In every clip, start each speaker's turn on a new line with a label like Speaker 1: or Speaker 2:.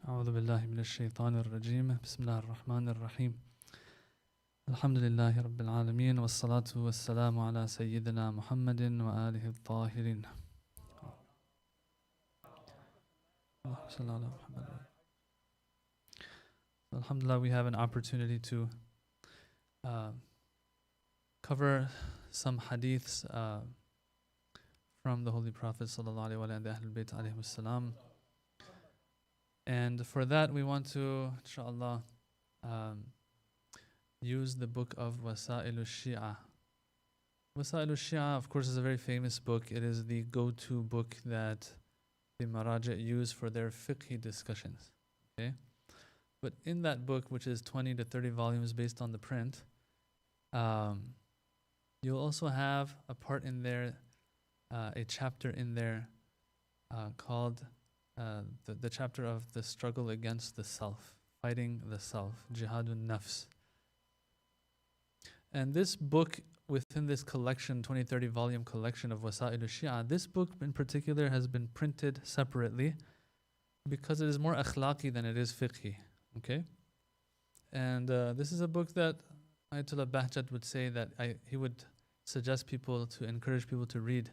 Speaker 1: أعوذ بالله من الشيطان الرجيم بسم الله الرحمن الرحيم الحمد لله رب العالمين والصلاة والسلام على سيدنا محمد وآله الطاهرين اللهم صل على محمد. Alhamdulillah, we have an opportunity to cover some hadiths from the Holy Prophet sallallahu alaihi wasallam and the Ahlul Bayt alayhi salam. And for that we want to, inshallah, use the book of Wasa'il al-Shi'a. Wasa'il al-Shi'a, of course, is a very famous book. It is the go-to book that the Maraja use for their fiqhi discussions. Okay? But in that book, which is 20 to 30 volumes based on the print, you'll also have a part in there, a chapter in there called the chapter of the struggle against the self, fighting the self, jihadun nafs. And this book, within this collection, 20-30 volume collection of Wasa'il al-Shi'a, this book in particular has been printed separately because it is more akhlaqi than it is fiqhi. Okay? And this is a book that Ayatollah Bahjat would say that he would suggest people to encourage people to read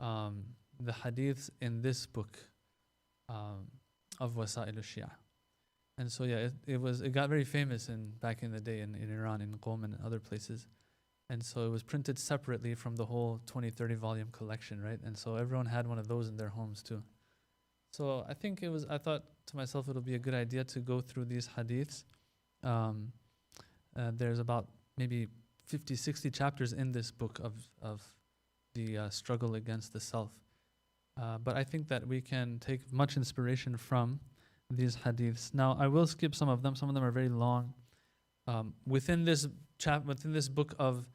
Speaker 1: the hadiths in this book of Wasa'il al-Shi'a. And so it got very famous back in the day in Iran, in Qom and other places. And so it was printed separately from the whole 20-30 volume collection, right? And so everyone had one of those in their homes too. So I thought to myself it'll be a good idea to go through these hadiths. There's about maybe 50, 60 chapters in this book of the struggle against the self. But I think that we can take much inspiration from these hadiths. Now, I will skip some of them. Some of them are very long. Within this book of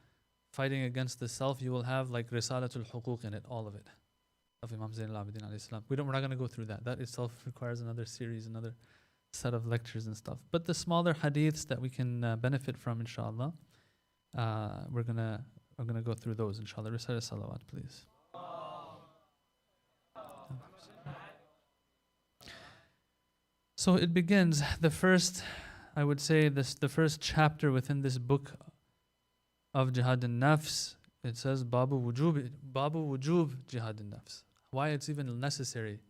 Speaker 1: fighting against the self, you will have like Risalatul Huquq in it, all of it, of Imam Zain al-Abidin alayhi salam. We're not going to go through that. That itself requires another series, another set of lectures and stuff. But the smaller hadiths that we can benefit from, inshallah, we're gonna go through those, inshallah. Recite a salawat, please. So it begins, the first chapter within this book of Jihad al-Nafs, it says, Babu wujub Jihad al-Nafs. Why it's even necessary.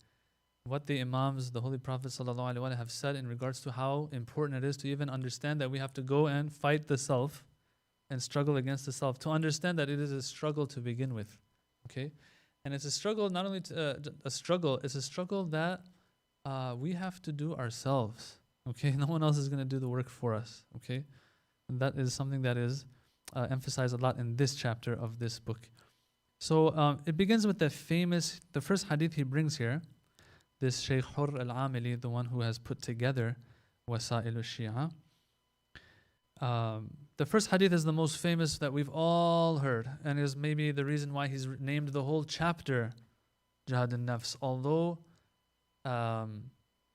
Speaker 1: What the Imams, the Holy Prophet ﷺ have said in regards to how important it is to even understand that we have to go and fight the self and struggle against the self. To understand that it is a struggle to begin with. Okay? And it's a struggle, not only it's a struggle that we have to do ourselves. Okay, no one else is going to do the work for us. Okay, and that is something that is emphasized a lot in this chapter of this book. So it begins with the first hadith he brings here. This Shaykh Hurr al-Amili, the one who has put together Wasa'il al-Shi'a. The first hadith is the most famous that we've all heard, and is maybe the reason why he's named the whole chapter Jihad al-Nafs, although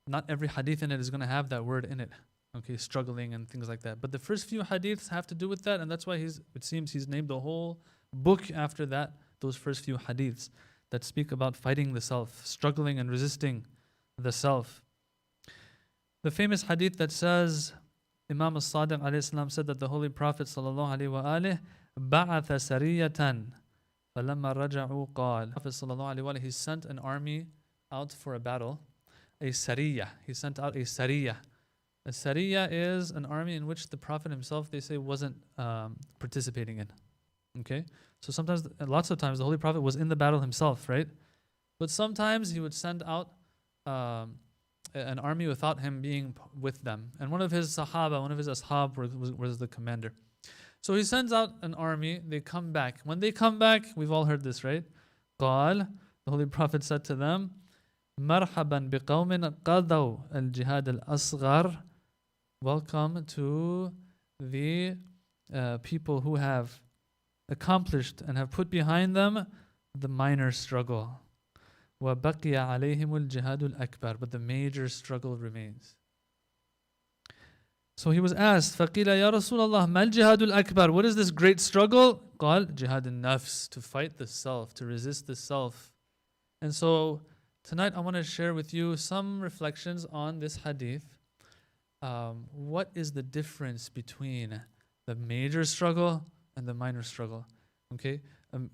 Speaker 1: not every hadith in it is going to have that word in it, okay, struggling and things like that. But the first few hadiths have to do with that, and that's why it seems he's named the whole book after that, those first few hadiths that speak about fighting the self, struggling and resisting the self. The famous hadith that says, Imam al-Sadiq alayhi salam said that the Holy Prophet sallallahu alayhi wa alihi ba'atha sariyatan falamma raja'u qal. Prophet sallallahu alayhi wa alihi, he sent an army out for a battle, a sariyah. He sent out a sariyah. A sariyah is an army in which the Prophet himself, they say, wasn't participating in. Okay? So lots of times, the Holy Prophet was in the battle himself, right? But sometimes he would send out an army without him being with them. And one of his ashab was the commander. So he sends out an army, they come back. When they come back, we've all heard this, right? قال, the Holy Prophet said to them, مرحبا بقوم قضوا الجهاد الأصغر. Welcome to the people who have accomplished and have put behind them the minor struggle. وبقي عليهم الجهاد الأكبر. But the major struggle remains. So he was asked, فقيل يا رسول الله ما الجهاد الأكبر? What is this great struggle? قال جهاد النفس. To fight the self, to resist the self. And so tonight I want to share with you some reflections on this hadith. What is the difference between the major struggle and the minor struggle? Okay,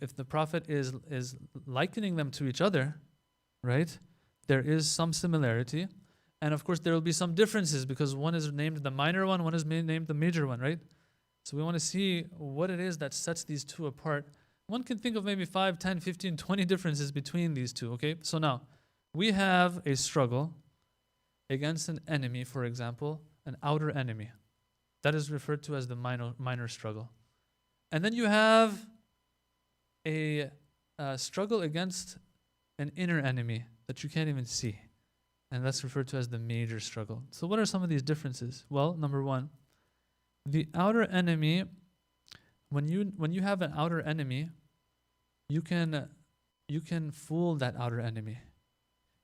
Speaker 1: if the Prophet is likening them to each other, right? There is some similarity, and of course there will be some differences because one is named the minor one is named the major one, right? So we want to see what it is that sets these two apart. One can think of maybe 5, 10, 15, 20 differences between these two, okay? So now, we have a struggle against an enemy, for example, an outer enemy. That is referred to as the minor struggle. And then you have a struggle against an inner enemy that you can't even see. And that's referred to as the major struggle. So what are some of these differences? Well, number one, the outer enemy, when you have an outer enemy, you can fool that outer enemy.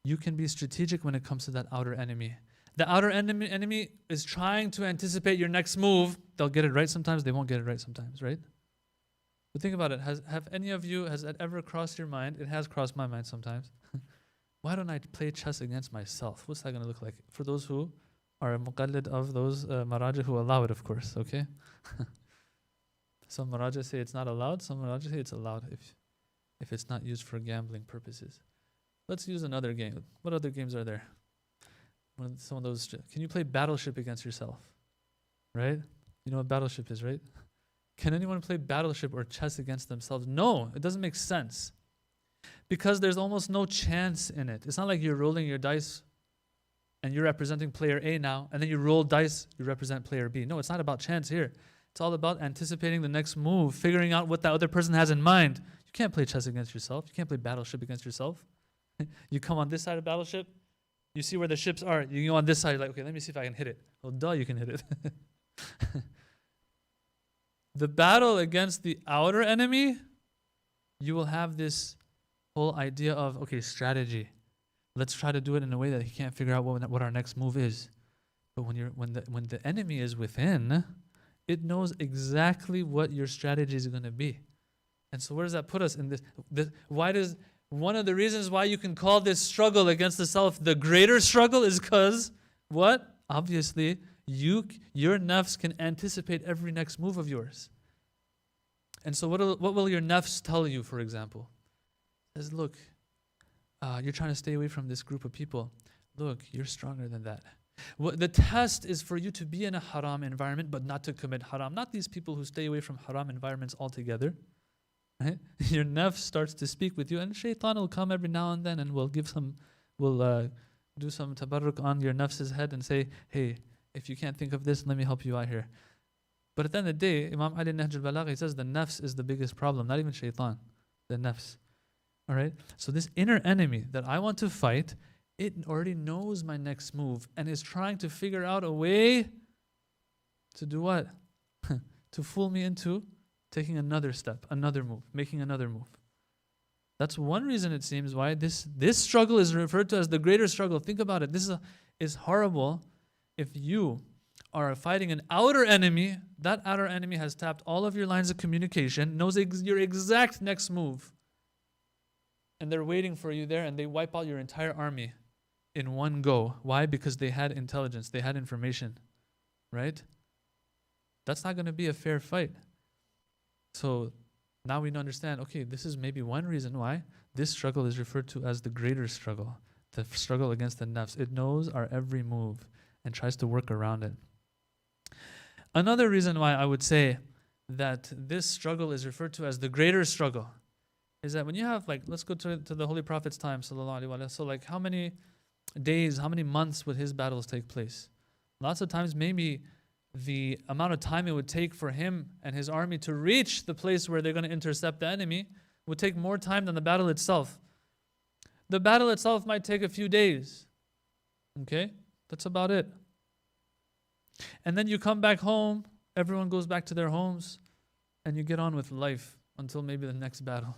Speaker 1: You can be strategic when it comes to that outer enemy. The outer enemy is trying to anticipate your next move. They'll get it right sometimes, they won't get it right sometimes, right? But think about it. Have any of you, has that ever crossed your mind? It has crossed my mind sometimes. Why don't I play chess against myself? What's that going to look like? For those who are muqallid of those maraja who allow it, of course, okay? Some maraja say it's not allowed, some maraja say it's allowed if it's not used for gambling purposes. Let's use another game. What other games are there? Some of those. Can you play Battleship against yourself? Right? You know what Battleship is, right? Can anyone play Battleship or chess against themselves? No, it doesn't make sense. Because there's almost no chance in it. It's not like you're rolling your dice and you're representing player A now, and then you roll dice, you represent player B. No, it's not about chance here. It's all about anticipating the next move, figuring out what the other person has in mind. You can't play chess against yourself. You can't play Battleship against yourself. You come on this side of Battleship, you see where the ships are. You go on this side, you're like, okay, let me see if I can hit it. Well, duh, you can hit it. The battle against the outer enemy, you will have this whole idea of, okay, strategy. Let's try to do it in a way that he can't figure out what our next move is. But when the enemy is within, it knows exactly what your strategy is going to be. And so where does that put us in this? One of the reasons why you can call this struggle against the self the greater struggle is because what? Obviously, your nafs can anticipate every next move of yours. And so what will your nafs tell you, for example? It says, look, you're trying to stay away from this group of people. Look, you're stronger than that. The test is for you to be in a haram environment, but not to commit haram. Not these people who stay away from haram environments altogether. Right? Your nafs starts to speak with you, and shaitan will come every now and then and will do some tabarruk on your nafs's head and say, hey, if you can't think of this, let me help you out here. But at the end of the day, Imam Ali Nahj al-Balagha, he says the nafs is the biggest problem, not even shaitan, the nafs. All right? So this inner enemy that I want to fight, it already knows my next move and is trying to figure out a way to do what? To fool me into taking another step, another move, making another move. That's one reason, it seems, why this struggle is referred to as the greater struggle. Think about it. This is horrible. If you are fighting an outer enemy, that outer enemy has tapped all of your lines of communication, knows your exact next move, and they're waiting for you there, and they wipe out your entire army in one go. Why? Because they had intelligence, they had information, right? That's not going to be a fair fight. So now we understand, okay, this is maybe one reason why this struggle is referred to as the greater struggle, the struggle against the nafs. It knows our every move and tries to work around it. Another reason why I would say that this struggle is referred to as the greater struggle is that when you have, like, let's go to the Holy Prophet's time, sallallahu alaihi wasallam. So, like, how many days, how many months would his battles take place? Lots of times, maybe the amount of time it would take for him and his army to reach the place where they're going to intercept the enemy would take more time than the battle itself. The battle itself might take a few days. Okay? That's about it. And then you come back home, everyone goes back to their homes, and you get on with life until maybe the next battle.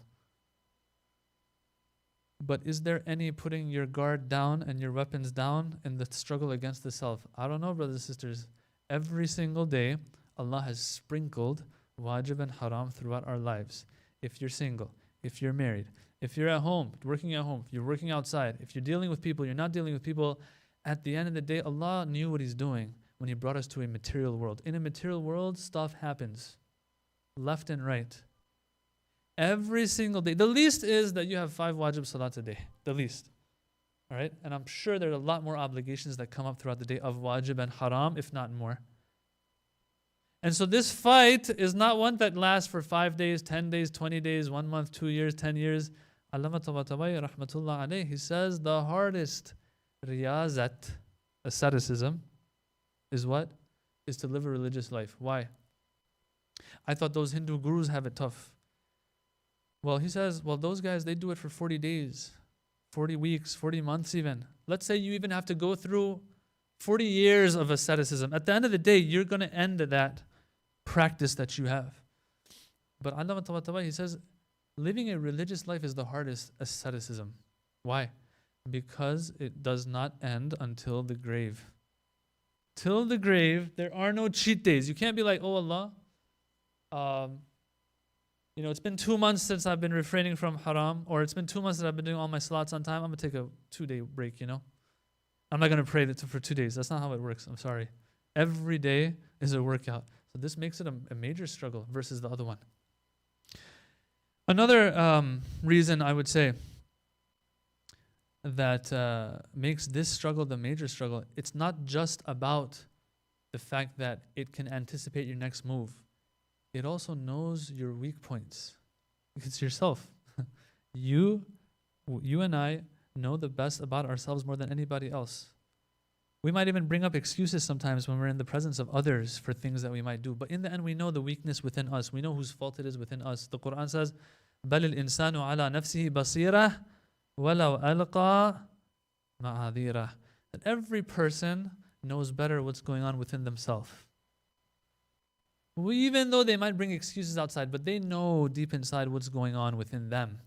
Speaker 1: But is there any putting your guard down and your weapons down in the struggle against the self? I don't know, brothers and sisters. Every single day, Allah has sprinkled wajib and haram throughout our lives. If you're single, if you're married, if you're at home, working at home, if you're working outside, if you're dealing with people, you're not dealing with people, at the end of the day, Allah knew what He's doing when He brought us to a material world. In a material world, stuff happens left and right. Every single day. The least is that you have 5 wajib salats a day. The least. All right? And I'm sure there are a lot more obligations that come up throughout the day of wajib and haram, if not more. And so this fight is not one that lasts for 5 days, 10 days, 20 days, 1 month, 2 years, 10 years. Allama Tabatabai, rahmatullah alayh, he says the hardest riyazat, asceticism, is what? Is to live a religious life. Why? I thought those Hindu gurus have it tough. Well, he says, well, those guys, they do it for 40 days, 40 weeks, 40 months even. Let's say you even have to go through 40 years of asceticism. At the end of the day, you're going to end that practice that you have. But Allama Tabatabai, he says, living a religious life is the hardest asceticism. Why? Because it does not end until the grave. Till the grave, there are no cheat days. You can't be like, oh Allah, it's been 2 months since I've been refraining from haram, or it's been 2 months that I've been doing all my salats on time. I'm going to take a 2-day break, I'm not going to pray for 2 days. That's not how it works. I'm sorry. Every day is a workout. So this makes it a major struggle versus the other one. Another reason I would say that makes this struggle the major struggle, it's not just about the fact that it can anticipate your next move. It also knows your weak points. It's yourself. You and I know the best about ourselves more than anybody else. We might even bring up excuses sometimes when we're in the presence of others for things that we might do. But in the end, we know the weakness within us. We know whose fault it is within us. The Quran says, بَلِ الْإِنسَانُ عَلَى نَفْسِهِ بَصِيرًا وَلَوْ أَلْقَى مَعَاذِيرًا. That every person knows better what's going on within themselves. Even though they might bring excuses outside, but they know deep inside what's going on within them.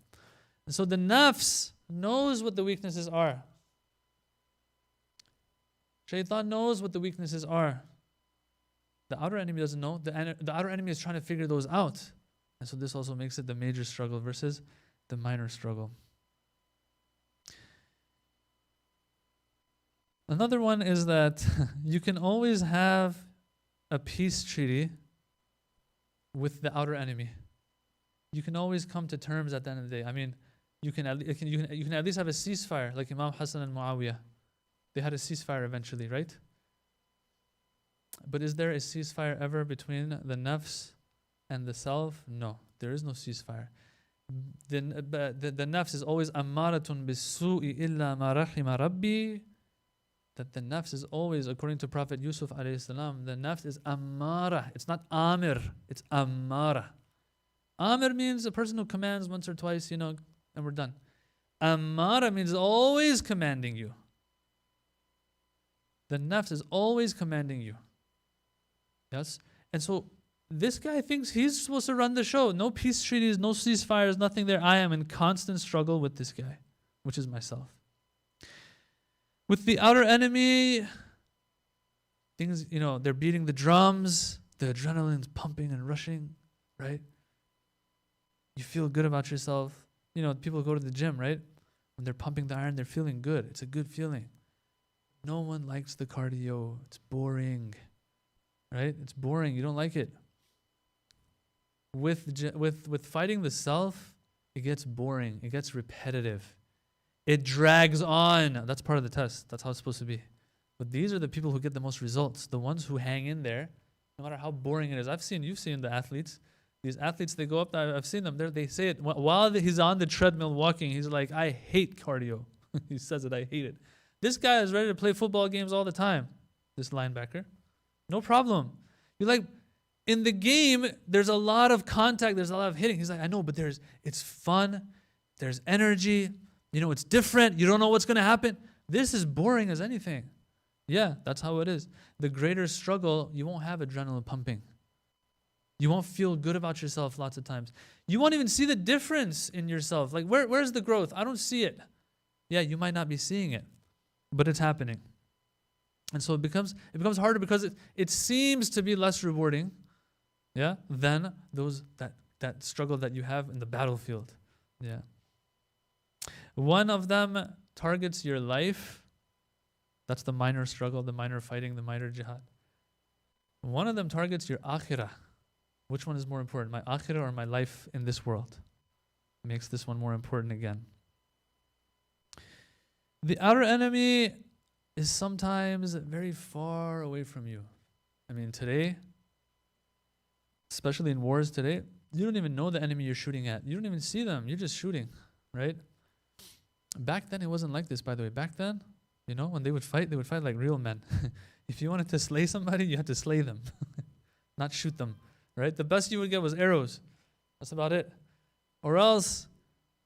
Speaker 1: And so the nafs knows what the weaknesses are. Shaitan knows what the weaknesses are. The outer enemy doesn't know. The outer enemy is trying to figure those out. And so this also makes it the major struggle versus the minor struggle. Another one is that you can always have a peace treaty with the outer enemy. You can always come to terms at the end of the day. I mean, you can at least have a ceasefire, like Imam Hassan and Muawiyah. They had a ceasefire eventually, right? But is there a ceasefire ever between the nafs and the self? No, there is no ceasefire. The nafs is always ammaratun bis-su'i illa ma rahima rabbi. That the nafs is always, according to Prophet Yusuf alayhi salam, the nafs is ammara. It's not amir, it's ammara. Amir means a person who commands once or twice, and we're done. Ammara means always commanding you. The nafs is always commanding you. Yes? And so this guy thinks he's supposed to run the show. No peace treaties, no ceasefires, nothing there. I am in constant struggle with this guy, which is myself. With the outer enemy, things, they're beating the drums, the adrenaline's pumping and rushing, right? You feel good about yourself. People go to the gym, right? When they're pumping the iron, they're feeling good. It's a good feeling. No one likes the cardio. It's boring, right? It's boring. You don't like it. With fighting the self, it gets boring. It gets repetitive. It drags on. That's part of the test. That's how it's supposed to be. But these are the people who get the most results. The ones who hang in there, no matter how boring it is. You've seen the athletes. These athletes, they go up there. I've seen them there. They say it while he's on the treadmill walking. He's like, I hate cardio. He says it, I hate it. This guy is ready to play football games all the time. This linebacker. No problem. In the game, there's a lot of contact. There's a lot of hitting. He's like, I know, but it's fun. There's energy. It's different. You don't know what's going to happen. This is boring as anything. Yeah, that's how it is. The greater struggle, you won't have adrenaline pumping. You won't feel good about yourself lots of times. You won't even see the difference in yourself. Like, where's the growth? I don't see it. Yeah, you might not be seeing it, but it's happening. And so it becomes harder because it seems to be less rewarding, than that struggle that you have in the battlefield. Yeah. One of them targets your life. That's the minor struggle, the minor fighting, the minor jihad. One of them targets your akhirah. Which one is more important, my akhirah or my life in this world? Makes this one more important again. The outer enemy is sometimes very far away from you. I mean, today, especially in wars today, you don't even know the enemy you're shooting at. You don't even see them. You're just shooting, right? Back then, it wasn't like this, by the way. Back then, when they would fight like real men. If you wanted to slay somebody, you had to slay them, not shoot them, right? The best you would get was arrows. That's about it. Or else,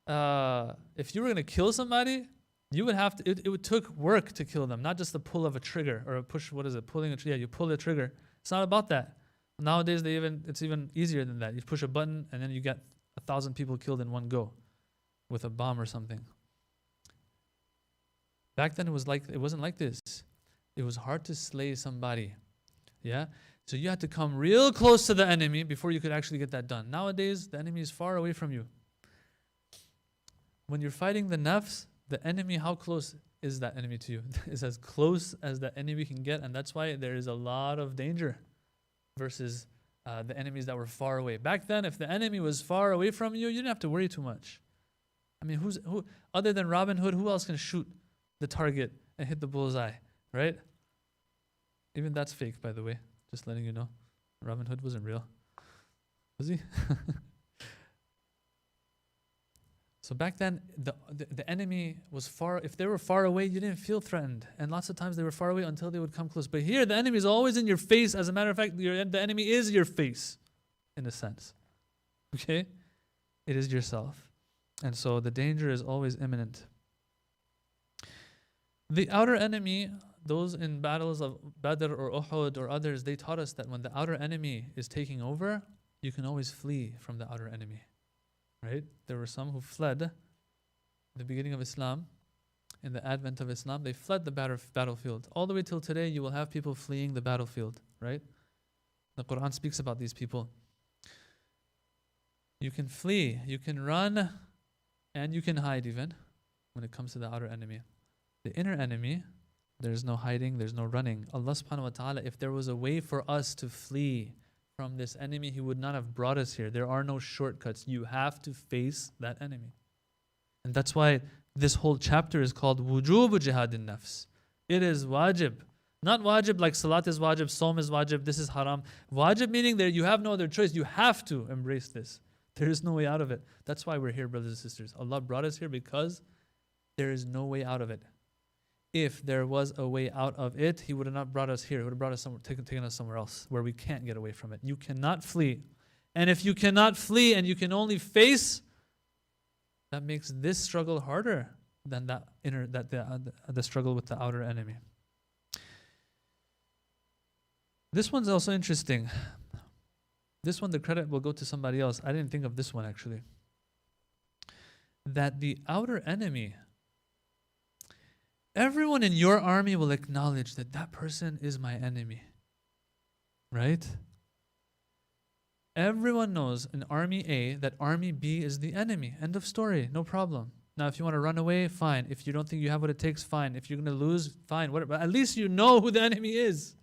Speaker 1: if you were going to kill somebody, you would have to, it would took work to kill them, not just the pull of a trigger or a push, pulling a trigger. Yeah, you pull the trigger. It's not about that. Nowadays, it's even easier than that. You push a button and then you get 1,000 people killed in one go with a bomb or something. Back then, it wasn't like this. It was hard to slay somebody. Yeah? So you had to come real close to the enemy before you could actually get that done. Nowadays, the enemy is far away from you. When you're fighting the nafs, the enemy, how close is that enemy to you? It's as close as the enemy can get, and that's why there is a lot of danger versus the enemies that were far away. Back then, if the enemy was far away from you, you didn't have to worry too much. I mean, who other than Robin Hood, who else can shoot the target and hit the bullseye, right? Even that's fake, by the way. Just letting you know. Robin Hood wasn't real. Was he? So back then, the enemy was far. If they were far away, you didn't feel threatened. And lots of times they were far away until they would come close. But here, the enemy is always in your face. As a matter of fact, the enemy is your face, in a sense. Okay? It is yourself. And so the danger is always imminent. The outer enemy, those in battles of Badr or Uhud or others, they taught us that when the outer enemy is taking over, you can always flee from the outer enemy. Right? There were some who fled in the beginning of Islam, in the advent of Islam, they fled the battlefield. All the way till today, you will have people fleeing the battlefield, right? The Quran speaks about these people. You can flee, you can run, and you can hide even when it comes to the outer enemy. The inner enemy, there's no hiding, there's no running. Allah subhanahu wa ta'ala, if there was a way for us to flee from this enemy, He would not have brought us here. There are no shortcuts. You have to face that enemy. And that's why this whole chapter is called Wujub Jihadin Nafs. It is wajib. Not wajib like salat is wajib, saum is wajib, this is haram. Wajib meaning that you have no other choice. You have to embrace this. There is no way out of it. That's why we're here, brothers and sisters. Allah brought us here because there is no way out of it. If there was a way out of it, He would have not brought us here. He would have brought us somewhere, taken us somewhere else where we can't get away from it. You cannot flee. And if you cannot flee and you can only face, that makes this struggle harder than the struggle with the outer enemy. This one's also interesting. This one, the credit will go to somebody else. I didn't think of this one actually. That the outer enemy, everyone in your army will acknowledge that that person is my enemy. Right? Everyone knows in Army A that Army B is the enemy. End of story. No problem. Now, if you want to run away, fine. If you don't think you have what it takes, fine. If you're going to lose, fine. Whatever. But at least you know who the enemy is.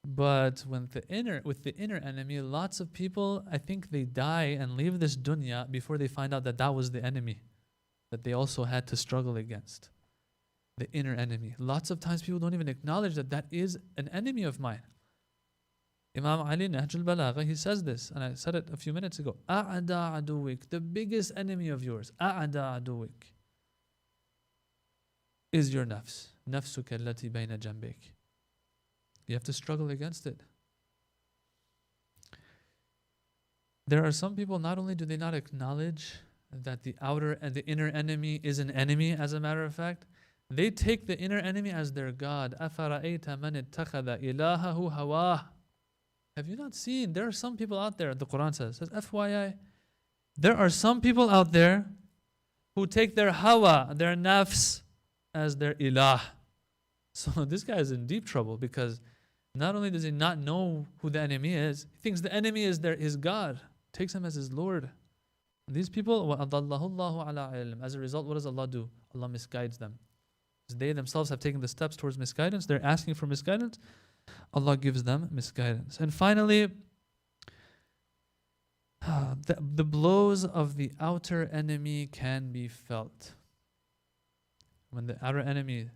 Speaker 1: But with the inner enemy, lots of people, I think they die and leave this dunya before they find out that that was the enemy that they also had to struggle against. The inner enemy. Lots of times people don't even acknowledge that that is an enemy of mine. Imam Ali Nahjul Balagha, he says this, and I said it a few minutes ago. A'ada aduwik, the biggest enemy of yours, A'ada aduwik, is your nafs. Nafsuka allati bayna jambik. You have to struggle against it. There are some people, not only do they not acknowledge that the outer and the inner enemy is an enemy, as a matter of fact, they take the inner enemy as their God. أَفَرَأَيْتَ مَنِ اتَّخَذَ إِلَهَهُ هَوَاهُ. Have you not seen? There are some people out there, the Quran says FYI, there are some people out there who take their hawa, their nafs, as their ilah. So this guy is in deep trouble because not only does he not know who the enemy is, he thinks the enemy is his God, takes him as his Lord. These people, وَأَضَلَّهُ اللَّهُ عَلَىٰ عِلْمٍ. As a result, what does Allah do? Allah misguides them. They themselves have taken the steps towards misguidance. They're asking for misguidance. Allah gives them misguidance. And finally, the blows of the outer enemy can be felt. When the outer enemy,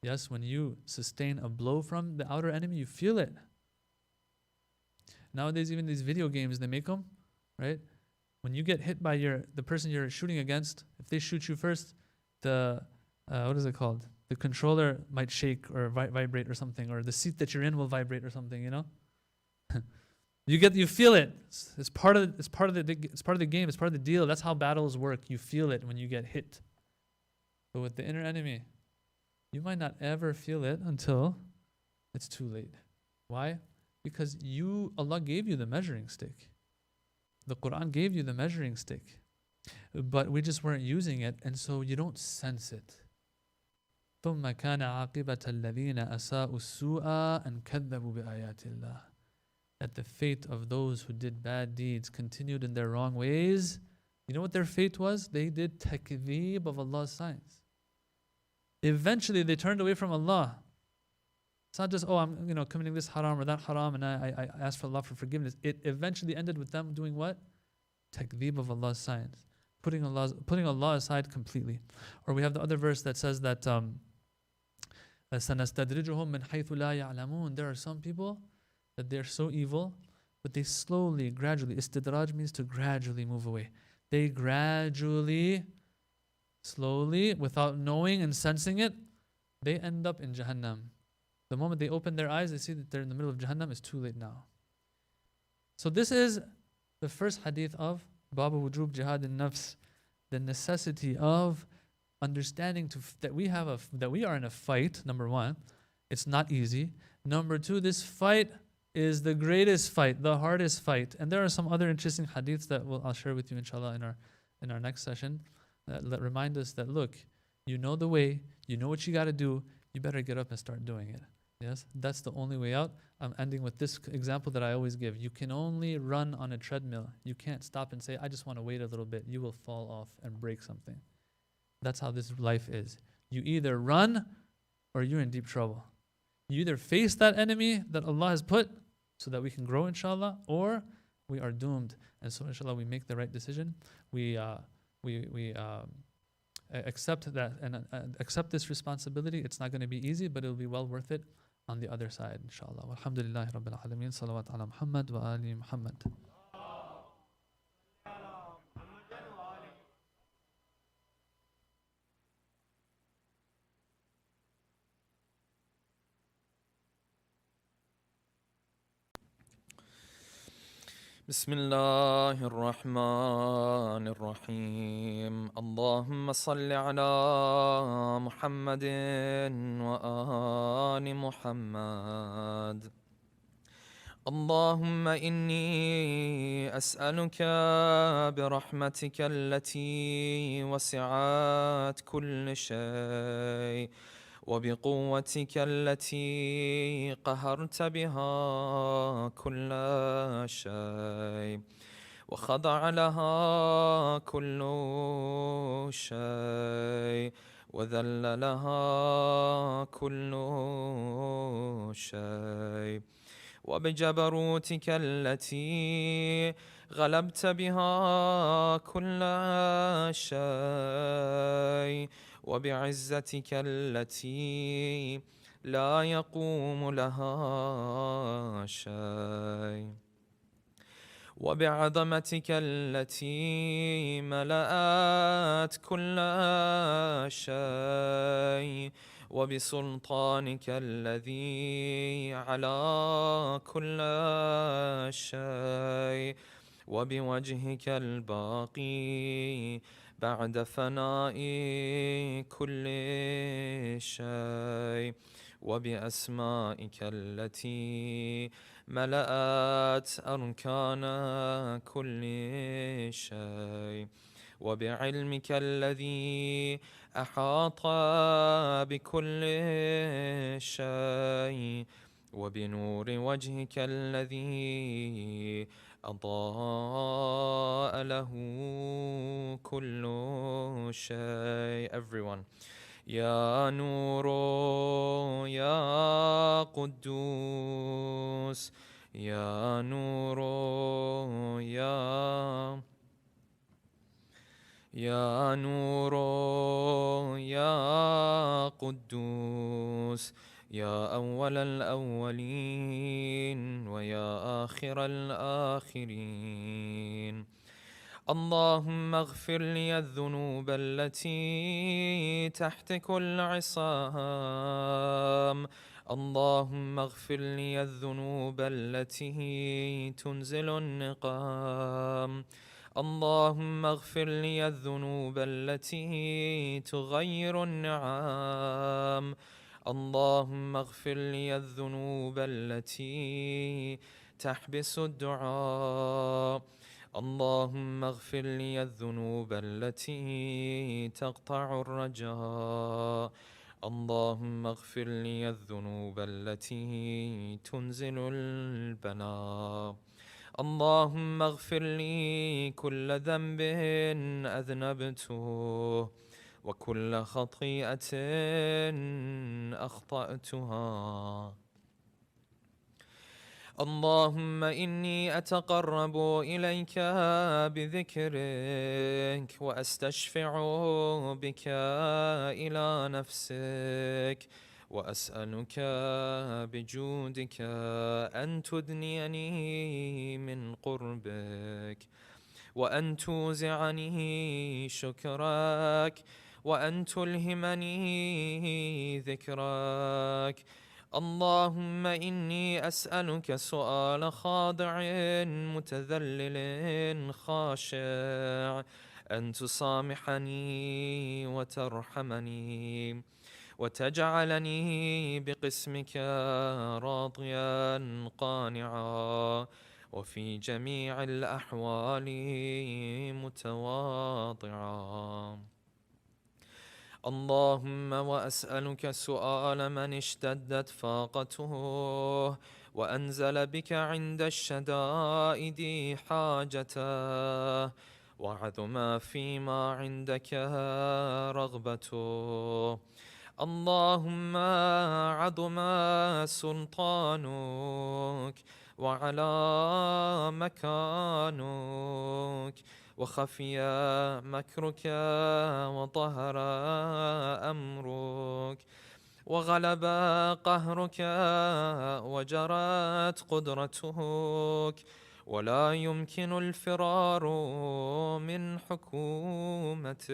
Speaker 1: yes, when you sustain a blow from the outer enemy, you feel it. Nowadays, even these video games, they make them, right? When you get hit by the person you're shooting against, if they shoot you first, what is it called? The controller might shake or vibrate or something, or the seat that you're in will vibrate or something, you know? You feel it. It's part of the game. It's part of the deal. That's how battles work. You feel it when you get hit. But with the inner enemy, you might not ever feel it until it's too late. Why? Because Allah gave you the measuring stick. The Quran gave you the measuring stick. But we just weren't using it, and so you don't sense it. ثُمَّ كَانَ عَاقِبَةَ الَّذِينَ أَسَاءُوا السُّوءَ أَنْ كَذَّبُوا بِآيَاتِ اللَّهِ. That the fate of those who did bad deeds continued in their wrong ways. You know what their fate was? They did takdheeb of Allah's signs. Eventually they turned away from Allah. It's not just, I'm committing this haram or that haram and I ask for Allah for forgiveness. It eventually ended with them doing what? Takdheeb of Allah's signs. Putting Allah aside completely. Or we have the other verse that says that سَنَسْتَدْرِجُهُمْ مِنْ حَيْثُ لَا يَعْلَمُونَ. There are some people that they're so evil, but they slowly, gradually, istidraj means to gradually move away. They gradually, slowly, without knowing and sensing it, they end up in Jahannam. The moment they open their eyes, they see that they're in the middle of Jahannam. It's too late now. So this is the first hadith of Babu Wujub Jihad al-Nafs, the necessity of understanding that we are in a fight. Number one, it's not easy. Number two, this fight is the greatest fight, the hardest fight. And there are some other interesting hadiths that I'll share with you, inshallah, in our next session that remind us that, look, you know the way, you know what you got to do, you better get up and start doing it. Yes, that's the only way out. I'm ending with this example that I always give. You can only run on a treadmill. You can't stop and say, I just want to wait a little bit. You will fall off and break something. That's how this life is. You either run or you're in deep trouble. You either face that enemy that Allah has put so that we can grow, inshallah, or we are doomed. And so, inshallah, we make the right decision. We accept that and accept this responsibility. It's not going to be easy, but it'll be well worth it on the other side, inshallah. Walhamdulillahi Rabbil Alameen. Salawat ala Muhammad wa ali Muhammad.
Speaker 2: بسم الله الرحمن الرحيم اللهم صل على محمد وآل محمد اللهم إني أسألك برحمتك التي وسعت كل شيء وبقوتك التي قهرت بها كل شيء وخضع لها كل شيء وذل لها كل شيء وبجبروتك التي غلبت بها كل شيء وبعزتك التي لا يقوم لها شيء وبعظمتك التي ملأت كل شيء وبسلطانك الذي على كل شيء وبوجهك الباقي بعد فناء كل شيء وبأسمائك التي ملأت أركان كل شيء وبعلمك الذي أحاط بكل شيء وبنور وجهك الذي أضاء له كل شيء. Everyone. يا نور يا قدوس، يا نور يا نور يا قدوس، يا أول الأولين ويا آخر الآخرين. اللهم اغفر لي الذنوب التي تحت كل عصام. اللهم اغفر لي الذنوب التي تنزل النقام. اللهم اغفر لي الذنوب التي تغير النعام. اللهم اغفر لي الذنوب التي تحبس الدعاء. اللهم اغفر لي الذنوب التي تقطع الرجاء. اللهم اغفر لي الذنوب التي تنزل البلاء. اللهم اغفر لي كل ذنب أذنبته وكل خطيئة أخطأتها. اللهم إني أتقرب إليك بذكرك وأستشفع بك إلى نفسك، وأسألك بجودك أن تدنيني من قربك، وأن توزعني شكرك، وأن تلهمني ذكرك. اللهم إني أسألك سؤال خاضع متذلل خاشع، أن تسامحني وترحمني وتجعلني بقسمك راضيا قانعا، وفي جميع الأحوال متواضعا. اللهم وأسألك سؤال من اشتدت فاقته وأنزل بك عند الشدائد حاجته، وعظم فيما عندك رغبته. اللهم عظم سلطانك وعلى مكانك، وخفي مكرك وظهر أمرك، وغلب قهرك وجرت قدرتك، ولا يمكن الفرار من حكومتك.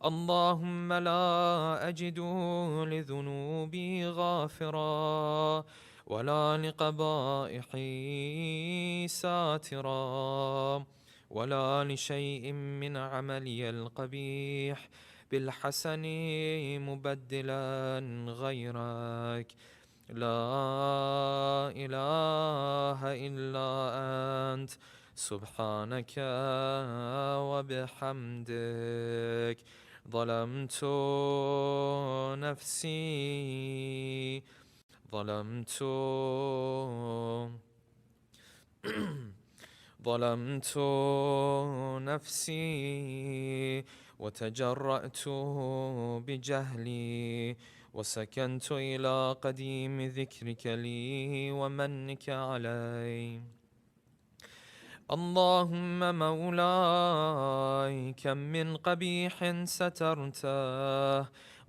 Speaker 2: اللهم لا أجد لذنوبي غافرا ولا لقبائحي ساترا، ولا لشيء من عملي القبيح بالحسن مبدلا غيرك. لا إله إلا أنت سبحانك وبحمدك. ظلمت نفسي ظلمت ظلمت نفسي وتجرأت بجهلي، وسكنت إلى قديم ذكرك لي ومنك علي. اللهم مولاي كم من قبيح سترته،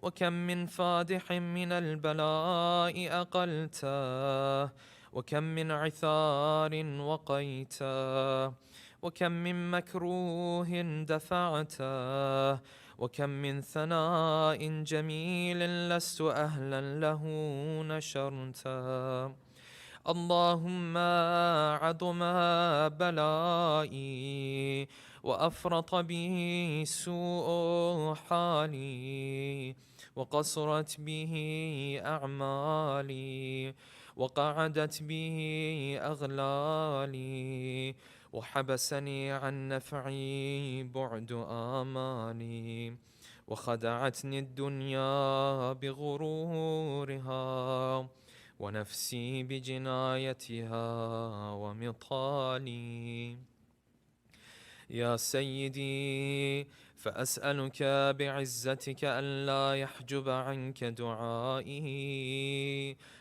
Speaker 2: وكم من فادح من البلاء أقلته، وكم من عثار وقيته، وكم من مكروه دفعته، وكم من ثناء جميل لست أهلا له نشرته. اللهم عظم بلائي وأفرط به سوء حالي، وقصرت به أعمالي، وقعدت به أغلالي، وحبسني عن نفعي بعد آمالي، وخدعتني الدنيا بغرورها، ونفسي بجنايتها ومطالي. يا سيدي، فأسألك بعزتك ألا يحجب عنك دعائي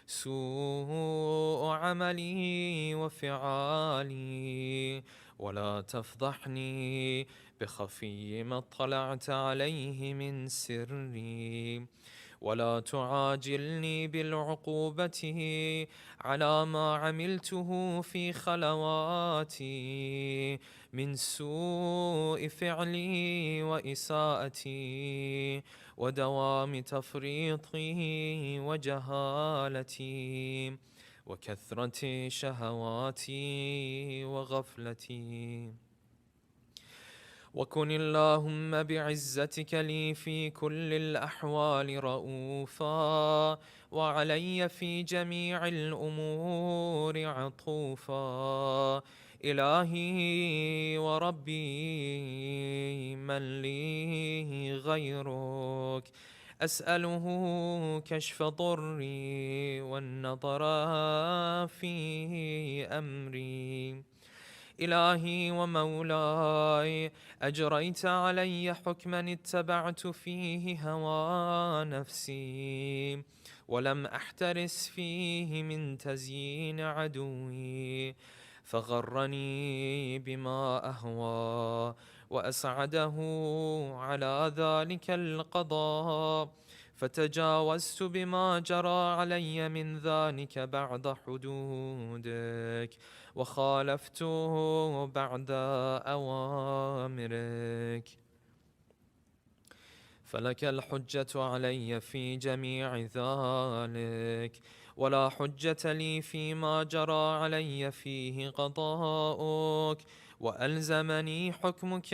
Speaker 2: سوء عملي وفعالي، ولا تفضحني بخفي ما اطلعت عليه من سري، ولا تعاجلني بالعقوبة على ما عملته في خلواتي من سوء فعلي وإساءتي ودوام تفريطي وجهالتي وكثرة شهواتي وغفلتي. وكن اللهم بعزتك لي في كل الأحوال رؤوفا، وعلي في جميع الأمور عطوفا. إلهي وربي، من لي غيرك؟ أسأله كشف ضري والنظر في أمري. إلهي ومولاي، أجريت علي حكما اتبعت فيه هوى نفسي، ولم أحترس فيه من تزيين عدوي، فغرني بما أهوى وأسعده على ذلك القضاء، فتجاوزت بما جرى علي من ذلك بعد حدودك، وخالفته بعد أوامرك. فلك الحجة علي في جميع ذلك، ولا حجة لي فيما جرى علي فيه قضاؤك، وألزمني حكمك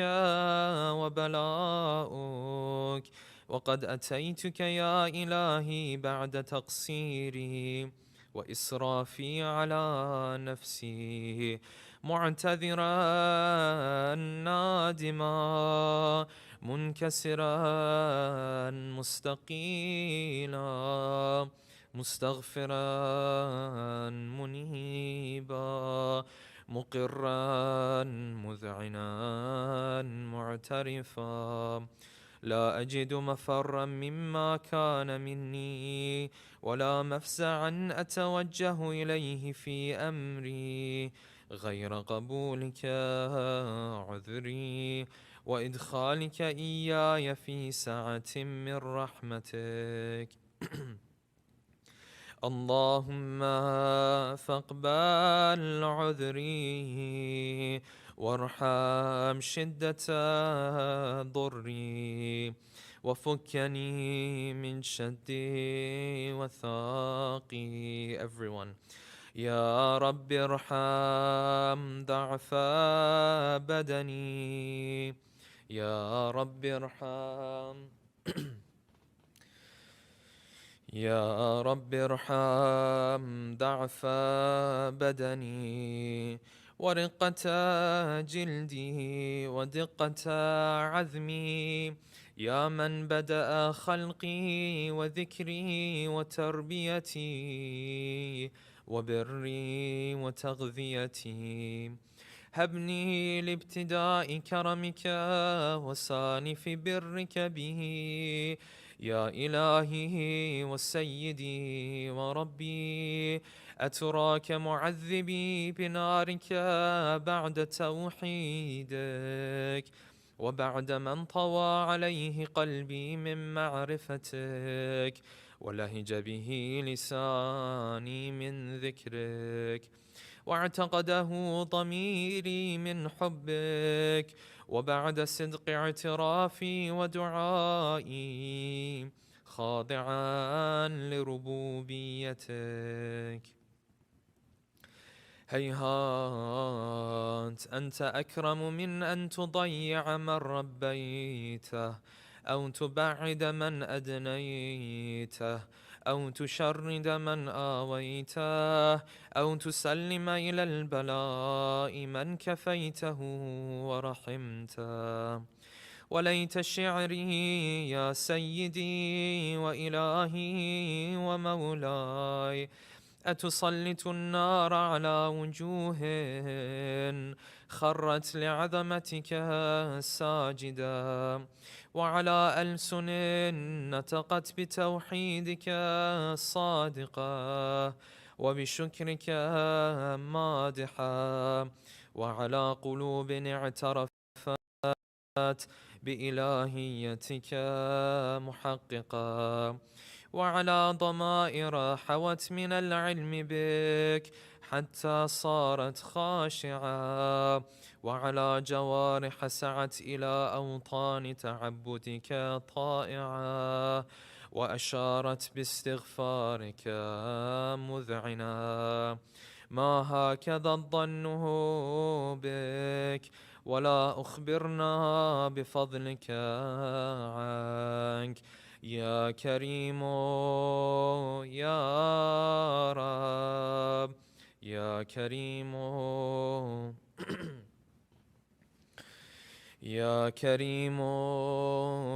Speaker 2: وبلاؤك. وقد أتيتك يا إلهي بعد تقصيري وإسرافي على نفسي، معتذرا نادما منكسرا مستقيلا مستغفرا منيبا مقرا مذعنا معترفا. لا أجد مفرا مما كان مني، ولا مفزعا أتوجه إليه في أمري غير قبولك عذري، وإدخالك إياي في سعة من رحمتك. اللهم فاقبل عذري، وارحم شدة ضري، وفكني من شدي وثاقي. Everyone. يا رب ارحم ضعف بدني، يا رب ارحم يا رب ارحم ضعف بدني، ورقة جلدي، ودقة عظمي. يا من بدأ خلقي وذكري وتربيتي وبري وتغذيتي، هبني لابتداء كرمك وسانف برك به. يا إلهي وسيدي وربي، أتراك معذبي بنارك بعد توحيدك، وبعد من طوى عليه قلبي من معرفتك، ولهج به لساني من ذكرك، واعتقده ضميري من حبك، وبعد صدق اعترافي ودعائي خاضعا لربوبيتك. هيهات، أنت أكرم من أن تضيع من ربيته، أو تبعد من أدنيته، أو تشرد من آويته، أو تسلم إلى البلاء من كفيته ورحمته. وليت شعري يا سيدي وإلهي ومولاي أتسلط النار على وجوه خرت لعظمتك ساجدا، وعلى ألسن نطقت بتوحيدك صادقة، وبشكرك مادحة، وعلى قلوب اعترفت بإلهيتك محققة، وعلى ضمائر حوت من العلم بك حتى صارت خاشعة، وعلى جوارح سعت إلى أوطان تعبدك طائعة، وأشارت باستغفارك مذعنة. ما هكذا الظن بك، ولا أخبرنا بفضلك عنك يا كريم يا رب، يا كريم يا كريم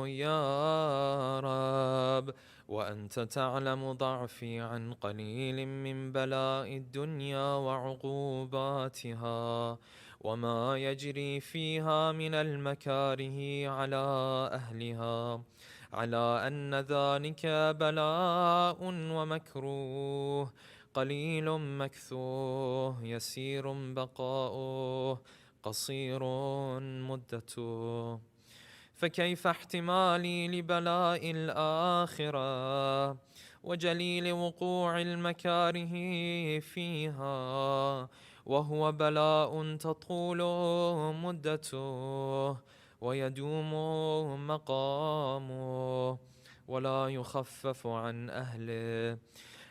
Speaker 2: يا رب. وأنت تعلم ضعفي عن قليل من بلاء الدنيا وعقوباتها، وما يجري فيها من المكاره على أهلها، على أن ذلك بلاء ومكروه، قليل مكثوه، يسير بقاؤه، قصير مدته. فكيف احتمالي لبلاء الآخرة وجليل وقوع المكاره فيها، وهو بلاء تطول مدته ويدوم مقامه ولا يخفف عن أهله،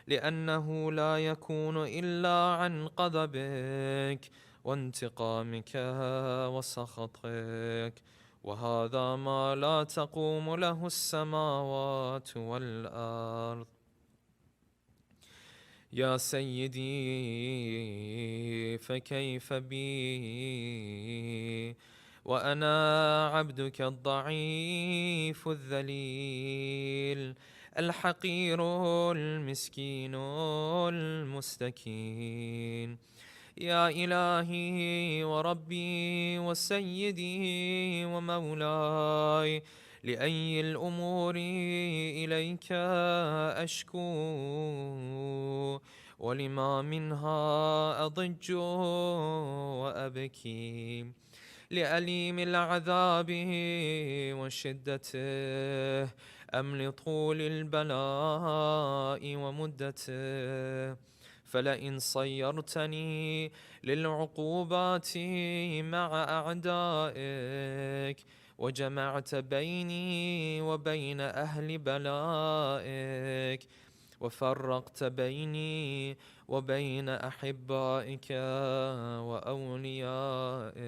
Speaker 2: لأنه لا يكون إلا عن غضبك وانتقامك وسخطك، وهذا ما لا تقوم له السماوات والأرض. يا سيدي فكيف بي وأنا عبدك الضعيف الذليل الحقير المسكين المستكين. يا إلهي وربي وسيدي ومولاي، لأي الأمور إليك أشكو، ولما منها أضج وأبكي، لأليم العذاب وشدته أم لطول البلاء ومدته؟ فلئن صيرتني للعقوبات مع أعدائك، وجمعت بيني وبين أهل بلائك، وفرقت بيني وبين أحبائك وأوليائك،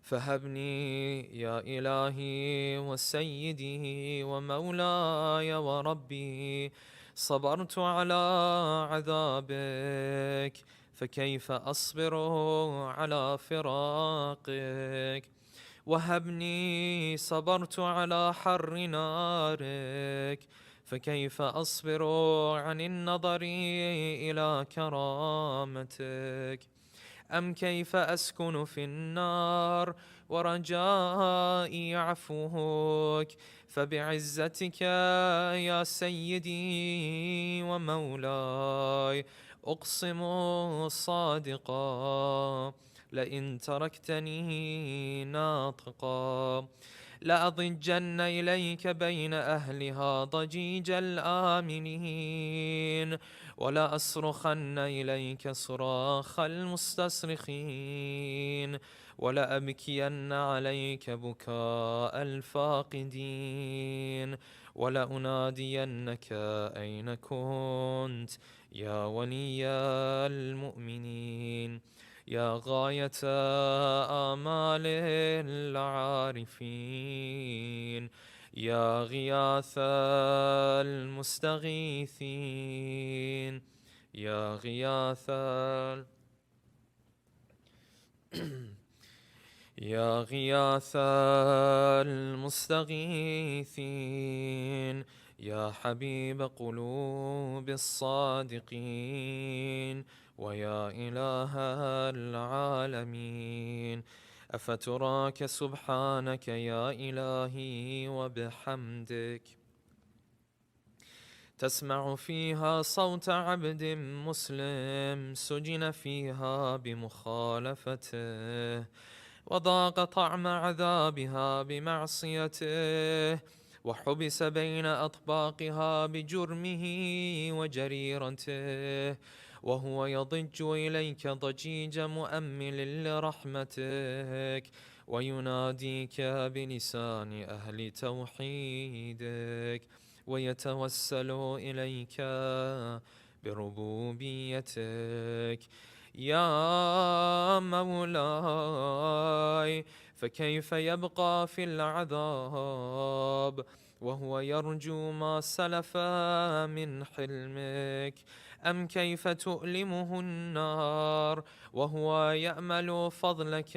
Speaker 2: فهبني يا إلهي وسيدي ومولاي وربي، صبرت على عذابك، فكيف أصبر على فراقك؟ وهبني صبرت على حر نارك، فكيف أصبر عن النظر إلى كرامتك؟ أم كيف أسكن في النار ورجائي عفوك؟ فبعزتك يا سيدي ومولاي أقسم صادقا، لئن تركتني ناطقا لأضجن إليك بين أهلها ضجيج الآمنين، ولا أصرخن إليك صراخ المستصرخين، ولا أبكين عليك بكاء الفاقدين، ولا أنادينك أين كنت يا ولي المؤمنين، يا غاية آمال العارفين، يا غياث المستغيثين، يا غياث يا غياث المستغيثين، يا حبيب قلوب الصادقين ويا إله العالمين، أفتراك سبحانك يا إلهي وبحمدك تسمع فيها صوت عبد مسلم سجن فيها بمخالفته، وضاق طعم عذابها بمعصيته، وحبس بين أطباقها بجرمه وجريرته، وهو يضج إليك ضجيج مؤمل لرحمتك، ويناديك بلسان أهل توحيدك، ويتوسل إليك بربوبيتك. يا مولاي، فكيف يبقى في العذاب وهو يرجو ما سلف من حلمك؟ أم كيف تؤلمه النار وهو يأمل فضلك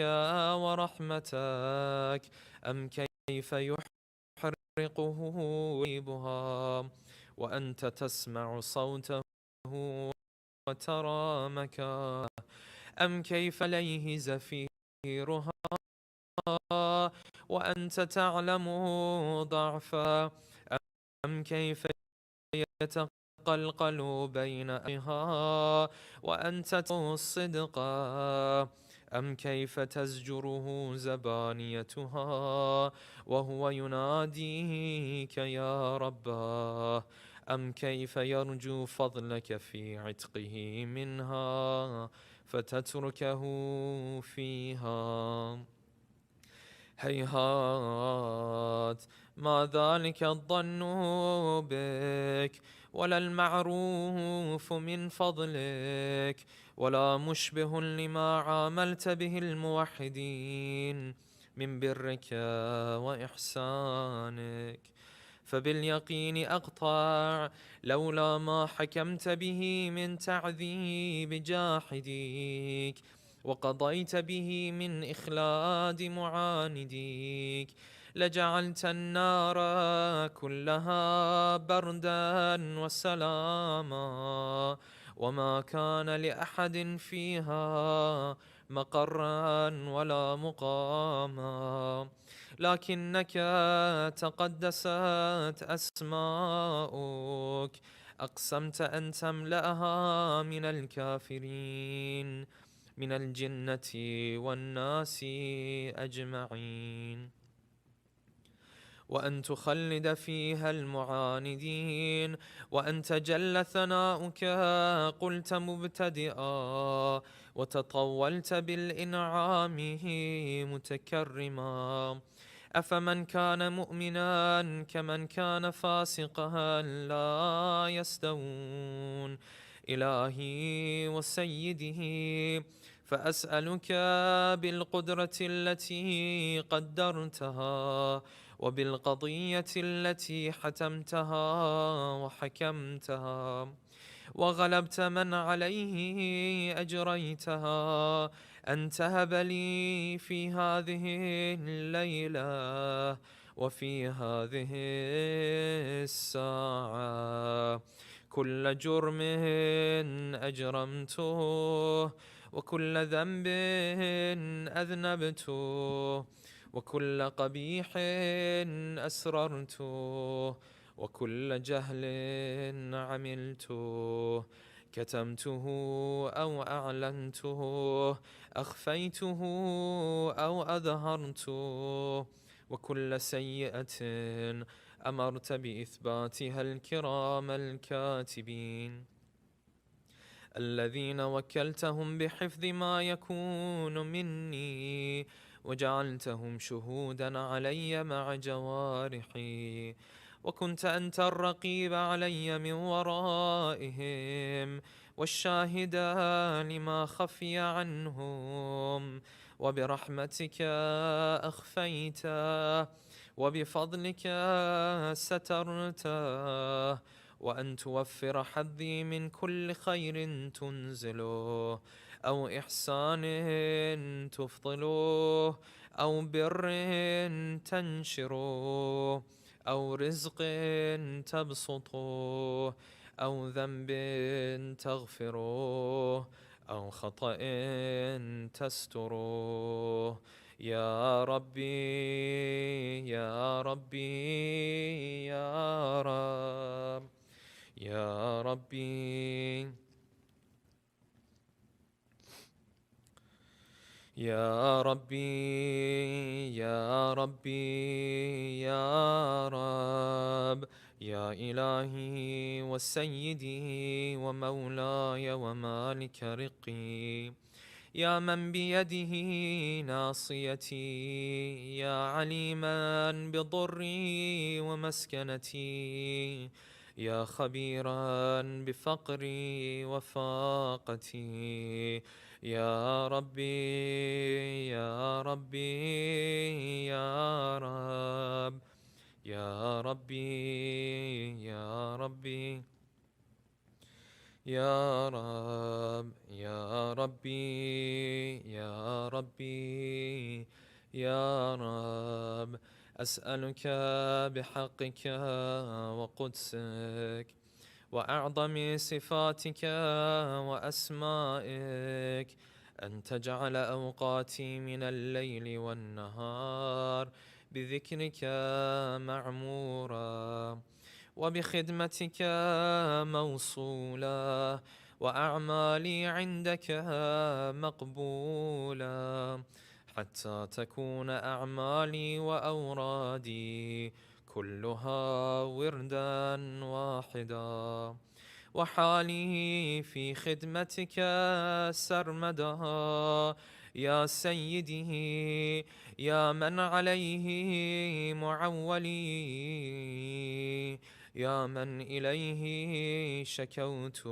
Speaker 2: ورحمتك؟ أم كيف يحرقه ويبها وأنت تسمع صوته وترى مكانه؟ أم كيف عليه زفيرها وأنت تعلم ضعفا؟ أم كيف يتقلقل بين أيها وأنت تتلو الصدقا؟ أم كيف تزجره زبانيتها وهو يناديك يا رباه؟ أم كيف يرجو فضلك في عتقه منها فتتركه فيها؟ هيهات، ما ذلك الظن بك ولا المعروف من فضلك، ولا مشبه لما عاملت به الموحدين من برك وإحسانك. فباليقين أقطع لولا ما حكمت به من تعذيب جاحديك وقضيت به من إخلاد معانديك لجعلت النار كلها بردا وسلاما، وما كان لأحد فيها مقرا ولا مقاما، لكنك تقدست أسماؤك أقسمت أن تملأها من الكافرين من الجنة والناس أجمعين، وأن تخلد فيها المعاندين، وأنت جل ثناؤك قلت مبتدئا وتطولت بالإنعام متكرما. أفمن كان مؤمنا كمن كان فاسقا لا يستوون. إلهي وسيدي، فأسألك بالقدرة التي قدرتها وبالقضية التي حتمتها وحكمتها وغلبت من عليه أجريتها، أن تهب لي في هذه الليلة وفي هذه الساعة كل جرم أجرمته وكل ذنب أذنبته وكل قبيح أسررته وكل جهل عملته، كتمته أو أعلنته، أخفيته أو أظهرته، وكل سيئة أمرت بإثباتها الكرام الكاتبين الذين وكلتهم بحفظ ما يكون مني وجعلتهم شهودا علي مع جوارحي، وكنت أنت الرقيب علي من ورائهم والشاهد لما خفي عنهم، وبرحمتك أخفيت وبفضلك سترت، وأن توفر حظي من كل خير تنزله أو إحسان تفضله أو بر تنشره أو رزق تبسطه، أو ذنب تغفره، أو خطأ تستره. يا ربي يا ربي يا رب، يا ربي يا ربي يا ربي يا رب، يا إلهي وسيدي ومولاي ومالك رقي، يا من بيده ناصيتي، يا عليما بضري ومسكنتي، يا خبيرا بفقري وفاقتي. يا ربي يا ربي يا رب، يا ربي يا ربي يا رب، يا ربي يا ربي يا رب. أسألك بحقك وقدسك وأعظم صفاتك وأسمائك أن تجعل أوقاتي من الليل والنهار بذكرك معمورا، وبخدمتك موصولا، وأعمالي عندك مقبولا، حتى تكون أعمالي وأورادي كلها وردا واحدا، وحالي في خدمتك سرمدا. يا سيدي يا من عليه معولي، يا من إليه شكوت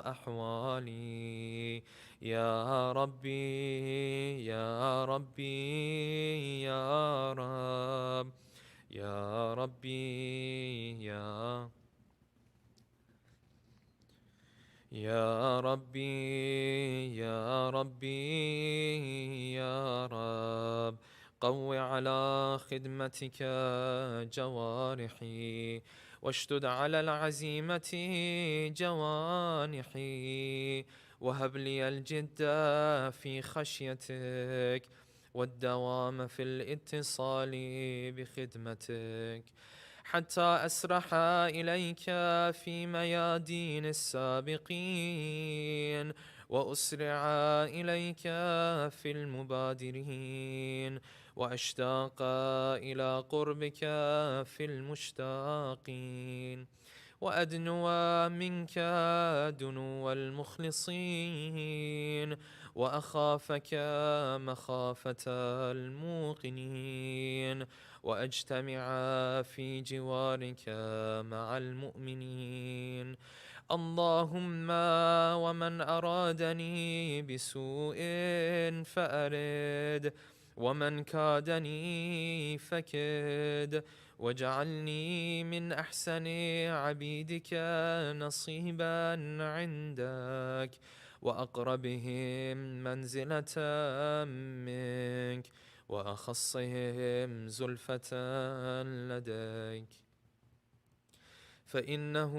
Speaker 2: أحوالي. يا ربي يا ربي يا رب، يا ربي يا ربي يا ربي يا رب. قو على خدمتك جوارحي، واشدد على العزيمة جوانحي، وهب لي الجد في خشيتك والدوام في الاتصال بخدمتك، حتى أسرح إليك في ميادين السابقين، وأسرع إليك في المبادرين، وأشتاق إلى قربك في المشتاقين، وأدنو منك دنو المخلصين، وأخافك مخافة الموقنين، وأجتمع في جوارك مع المؤمنين. اللهم ومن أرادني بسوء فأرد، ومن كادني فكد، واجعلني من أحسن عبيدك نصيبا عندك، وأقربهم منزلة منك، وأخصهم زلفة لديك. فإنه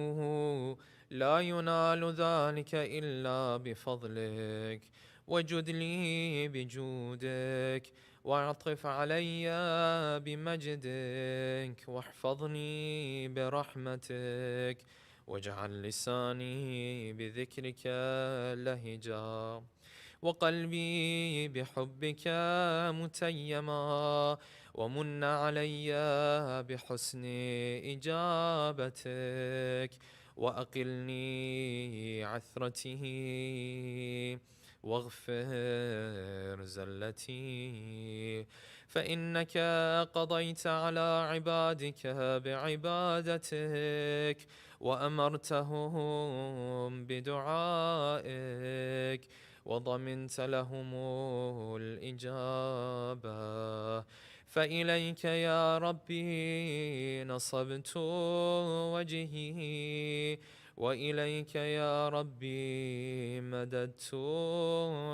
Speaker 2: لا ينال ذلك إلا بفضلك، وجد لي بجودك، واعطف علي بمجدك، واحفظني برحمتك، واجعل لساني بذكرك لهجا، وقلبي بحبك متيما، ومن علي بحسن إجابتك، وأقلني عثرته، واغفر زلتي. فإنك قضيت على عبادك بعبادتك، وأمرتهم بدعائك، وضمنت لهم الإجابة. فإليك يا ربي نصبت وجهي، وإليك يا ربي مددت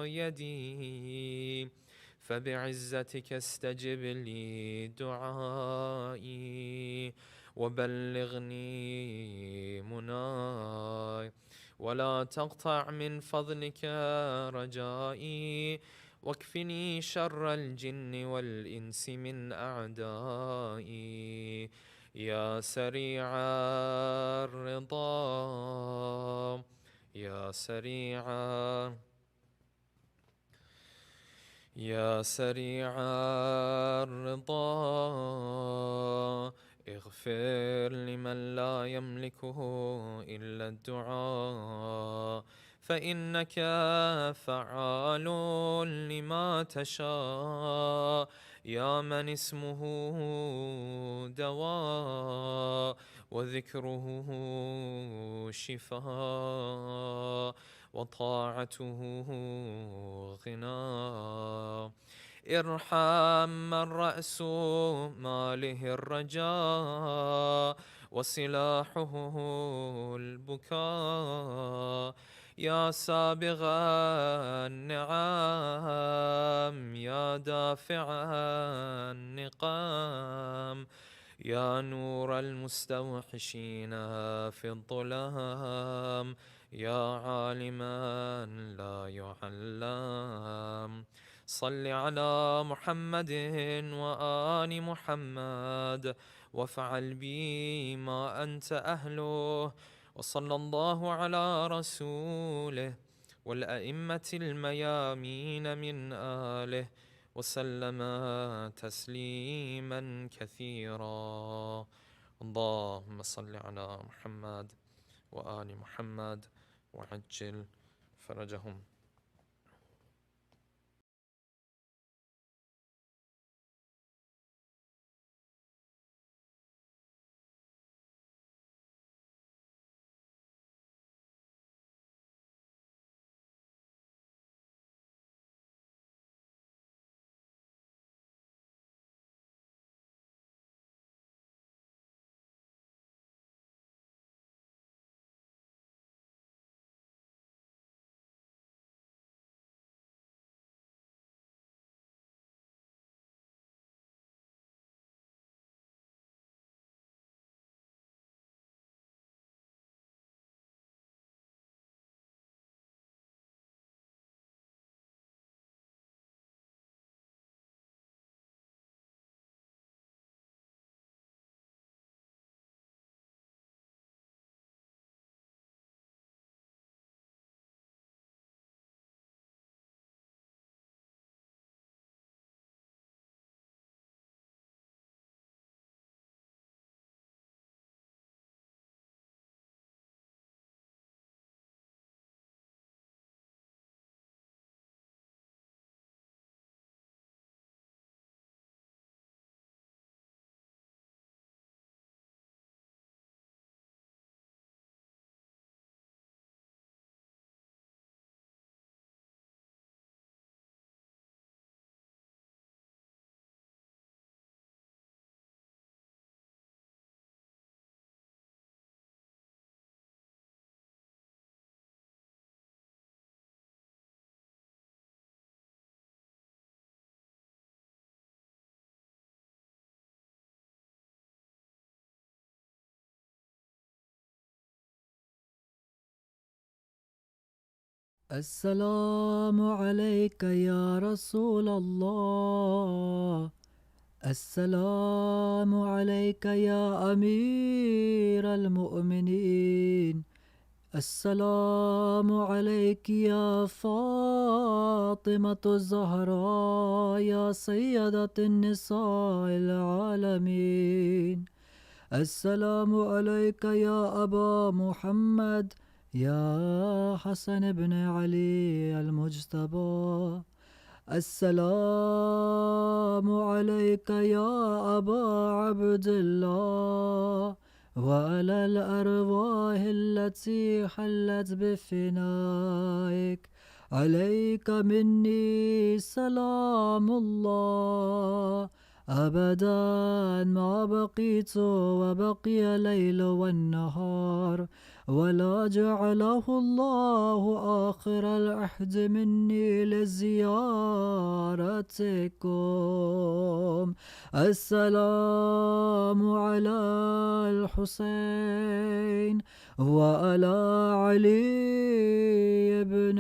Speaker 2: يدي، فبعزتك استجب لي دعائي وبلغني مناي ولا تقطع من فضلك رجائي واكفني شر الجن والإنس من أعدائي يا سريع الرضا يا سريع الرضا اغفر لمن لا يملكه إلا الدعاء فإنك فعال لما تشاء يا من اسمه دواء وذكره شفاء وطاعته غنى ارحم من رأس ماله الرجاء وسلاحه البكاء يا سابغ النعم يا دافع النقام يا نور المستوحشين في الظلام يا عالما لا يعلم صل على محمد وآل محمد وافعل بي ما أنت أهله وصلى الله على رسوله والأئمة الميامين من آله وسلم تسليما كثيرا اللهم صل على محمد وآل محمد وعجل فرجهم.
Speaker 3: السلام عليك يا رسول الله، السلام عليك يا أمير المؤمنين، السلام عليك يا فاطمة الزهراء يا سيدة النساء العالمين، السلام عليك يا أبا محمد يا حسن بن علي المجتبى، السلام عليك يا أبا عبد الله وعلى الأرواح التي حلت بفنائك، عليك مني سلام الله أبدا ما بقيت وبقي الليل والنهار، ولا جعله الله آخر العهد مني لزيارتكم. السلام على الحسين وعلى علي بن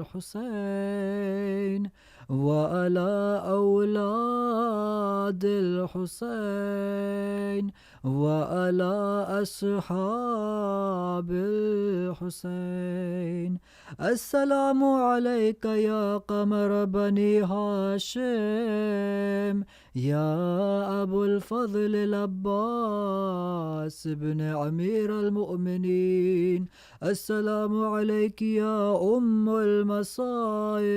Speaker 3: الحسين وعلى أولاد الحسين وعلى أصحاب الحسين. السلام عليك يا قمر بني هاشم يا أبو الفضل العباس بن أمير المؤمنين. السلام عليك يا أم المصائب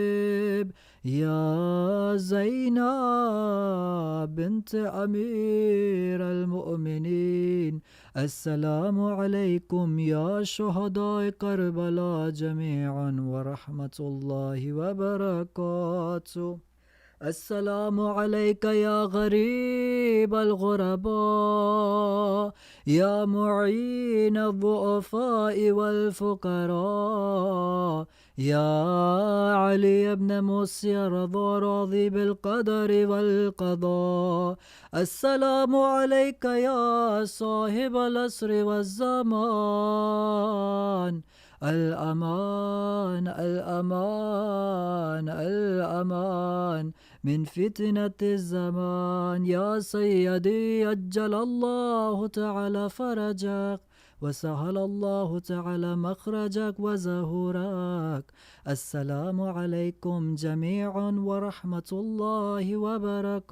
Speaker 3: يا زينب بنت أمير المؤمنين. السلام عليكم يا شهداء كربلاء جميعا ورحمة الله وبركاته. السلام عليك يا غريب الغرباء يا معين الضعفاء والفقراء يا علي بن موسى رضا راضي بالقدر والقضاء. السلام عليك يا صاحب العصر والزمان. الأمان الأمان الأمان من فتنة الزمان. يا سيدي أجل الله تعالى فرجك وسهل الله تعالى مخرجك وزهورك. السلام عليكم جميعا ورحمة الله وبركاته.